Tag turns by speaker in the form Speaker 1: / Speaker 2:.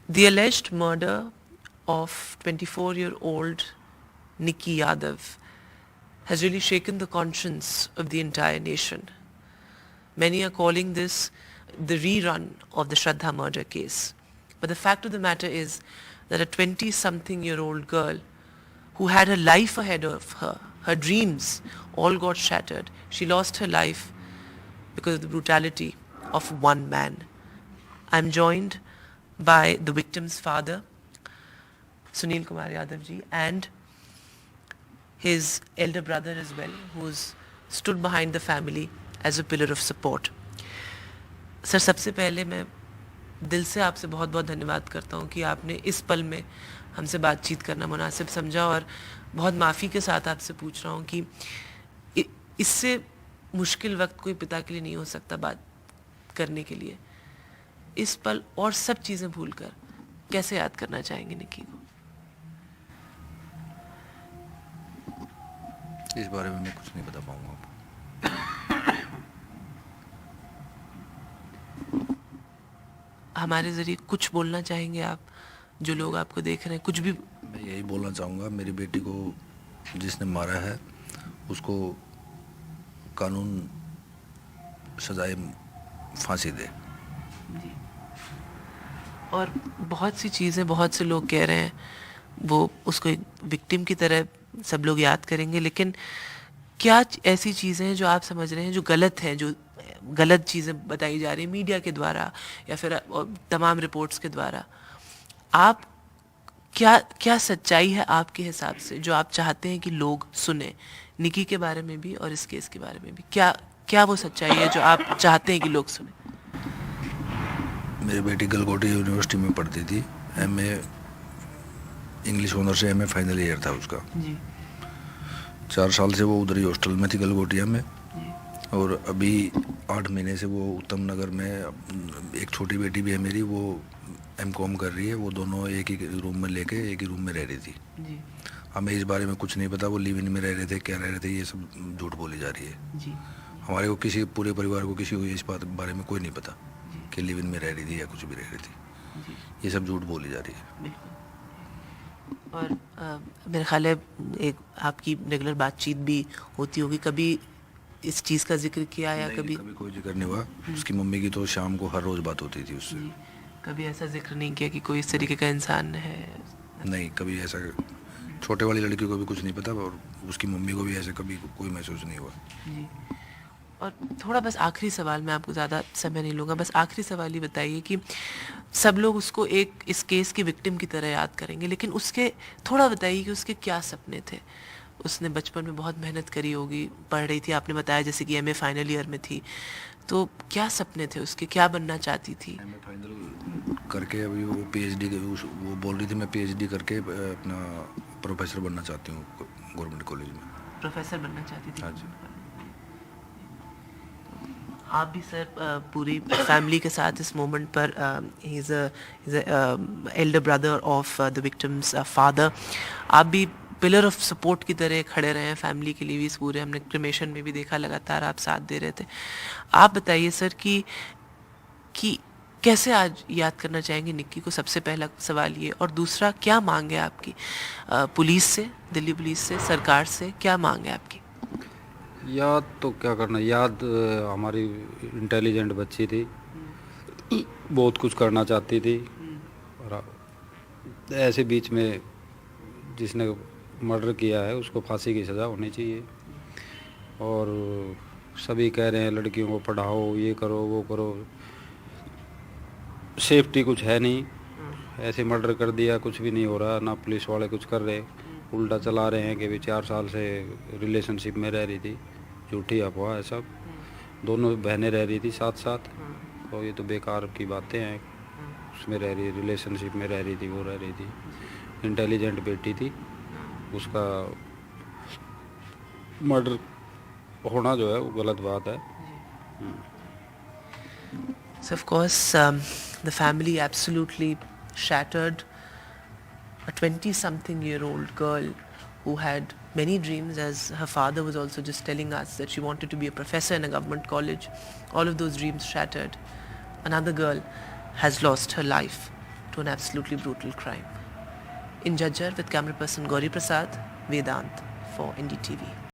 Speaker 1: The alleged murder of 24-year-old Nikki Yadav has really shaken the conscience of the entire nation. Many are calling this the rerun of the Shraddha murder case. But the fact of the matter is that a 20-something-year-old girl who had her life ahead of her, her dreams all got shattered. She lost her life because of the brutality of one man. I'm joined by the victim's father, Sunil Kumar Yadav ji, and his elder brother as well, who's stood behind the family as a pillar of support. Sir, सबसे पहले मैं दिल से आपसे बहुत बहुत धन्यवाद करता हूँ कि आपने इस पल में हमसे बातचीत करना मुनासिब समझा, और बहुत माफ़ी के साथ आपसे पूछ रहा हूँ कि इससे मुश्किल वक्त कोई पिता के लिए नहीं हो सकता बात करने के लिए। इस पल और सब चीज़ें भूलकर कैसे याद करना चाहेंगे निक्की को?
Speaker 2: इस बारे में मैं कुछ नहीं बता पाऊंगा आपको।
Speaker 1: हमारे ज़रिए कुछ बोलना चाहेंगे आप, जो लोग आपको देख रहे हैं, कुछ भी?
Speaker 2: मैं यही बोलना चाहूँगा, मेरी बेटी को जिसने मारा है उसको कानून सजाए फांसी दे।
Speaker 1: जी। और बहुत सी चीज़ें, बहुत से लोग कह रहे हैं वो उसको एक विक्टिम की तरह सब लोग याद करेंगे, लेकिन क्या ऐसी चीज़ें हैं जो आप समझ रहे हैं जो गलत हैं, जो गलत चीज़ें बताई जा रही हैं मीडिया के द्वारा या फिर तमाम रिपोर्ट्स के द्वारा? आप क्या सच्चाई है आपके हिसाब से जो आप चाहते हैं कि लोग सुने, निकी के बारे में भी और इस केस के बारे में भी? क्या वो सच्चाई है जो आप चाहते हैं कि लोग सुने?
Speaker 2: मेरी बेटी गलगोटी यूनिवर्सिटी में पढ़ती थी, एमए इंग्लिश ऑनर से एमए फाइनल ईयर था उसका
Speaker 1: जी।
Speaker 2: 4 साल से वो उधर ही हॉस्टल में थी गलगोटिया में, और अभी 8 महीने से वो उत्तम नगर में एक छोटी बेटी भी है मेरी, वो एमकॉम कर रही है। वो दोनों एक ही रूम में लेके एक ही रूम में रह रही थी।
Speaker 1: जी।
Speaker 2: हमें इस बारे में कुछ नहीं पता वो लिव इन में रह रहे थे, क्या रह रहे थे, ये सब झूठ बोली जा रही है।
Speaker 1: जी।
Speaker 2: हमारे को किसी पूरे परिवार को किसी को इस बारे में कोई नहीं पता कि लिव इन में रह रही थी या कुछ भी रह रही थी।
Speaker 1: जी।
Speaker 2: ये सब झूठ बोली जा रही है।
Speaker 1: बिल्कुल। और मेरे ख्याल है एक आपकी रेगुलर बातचीत भी होती होगी, कभी इस चीज़ का जिक्र किया या
Speaker 2: नहीं,
Speaker 1: कभी?
Speaker 2: कभी कोई जिक्र नहीं हुआ। उसकी मम्मी की तो शाम को हर रोज़ बात होती थी उससे।
Speaker 1: जी। कभी ऐसा जिक्र नहीं किया कि कोई इस तरीके का इंसान है?
Speaker 2: नहीं, कभी ऐसा। छोटे वाली लड़की को भी कुछ नहीं पता और उसकी मम्मी को भी ऐसे कभी कोई महसूस नहीं हुआ।
Speaker 1: जी। और थोड़ा बस आखिरी सवाल, मैं आपको ज़्यादा समय नहीं लूँगा, बस आखिरी सवाल ही बताइए कि सब लोग उसको एक इस केस की विक्टिम की तरह याद करेंगे, लेकिन उसके थोड़ा बताइए कि उसके क्या सपने थे? उसने बचपन में बहुत मेहनत करी होगी, पढ़ रही थी, आपने बताया जैसे कि एमए फाइनल ईयर में थी, तो क्या सपने थे उसके, क्या बनना चाहती थी?
Speaker 2: एमए फाइनल करके अभी वो पीएचडी वो बोल रही थी मैं पीएचडी करके अपना प्रोफेसर बनना चाहती हूँ गवर्नमेंट कॉलेज में।
Speaker 1: प्रोफेसर बनना चाहती थी?
Speaker 2: हाँ जी।
Speaker 1: आप भी सर पूरी फैमिली के साथ इस मोमेंट पर, he is Elder brother of the victims father, आप भी पिलर ऑफ सपोर्ट की तरह खड़े रहे हैं फैमिली के लिए भी इस पूरे, हमने क्रिमेशन में भी देखा लगातार आप साथ दे रहे थे। आप बताइए सर कि कैसे आज याद करना चाहेंगे निक्की को? सबसे पहला सवाल ये, और दूसरा क्या मांग है आपकी पुलिस से, दिल्ली पुलिस से, सरकार से, क्या मांग है आपकी?
Speaker 3: याद तो क्या करना, याद हमारी इंटेलिजेंट बच्ची थी, बहुत कुछ करना चाहती थी, और ऐसे बीच में जिसने मर्डर किया है उसको फांसी की सज़ा होनी चाहिए। और सभी कह रहे हैं लड़कियों को पढ़ाओ, ये करो वो करो, सेफ्टी कुछ है नहीं, ऐसे मर्डर कर दिया, कुछ भी नहीं हो रहा, ना पुलिस वाले कुछ कर रहे, उल्टा चला रहे हैं कि भी 4 साल से रिलेशनशिप में रह रही थी, झूठी अफवाह है सब, दोनों बहनें रह रही थी साथ साथ, तो ये तो बेकार की बातें हैं। उसमें रह रही, रिलेशनशिप में रह रही थी, वो रह रही थी, इंटेलिजेंट बेटी थी, उसका मर्डर होना जो है वो गलत बात है।
Speaker 1: So of course, the family absolutely shattered. A 20-something-year-old girl who had many dreams, as her father was also just telling us that she wanted to be a professor in a government college. All of those dreams shattered. Another girl has lost her life. to an absolutely brutal crime. In Jajjar with camera person Gauri Prasad, Vedant for NDTV.